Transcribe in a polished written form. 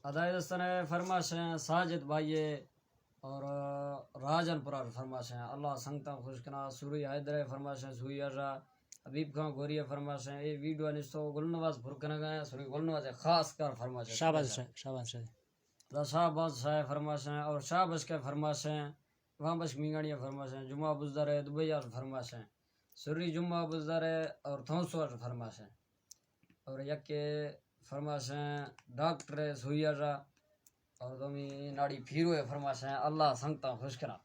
अदायदस्तने फरमाशें साजिद भाई और राजनपुरा फरमाशें अल्लाह संगता खुशकना सूरी हैदर फरमाशें सुई आजा हबीब खां गोरिया फरमाशें ये वीडियो निस्तो गुलनवाज फुरकन गए सूरी गुलनवाज खास कर फरमाशें शाहबाज शाह फरमाशें और शाहबश के फरमाशें वहाँ बश मिंगाड़िया फरमाशें जुम्मा बुजदार दुबैया फरमाशें सूरी जुम्मा बुजदार और थौसो फरमाशें और यके फरमाशें डॉक्टर सुई आजा और तुमी नाड़ी फिरो फरमाशें अल्लाह संगता खुश करा।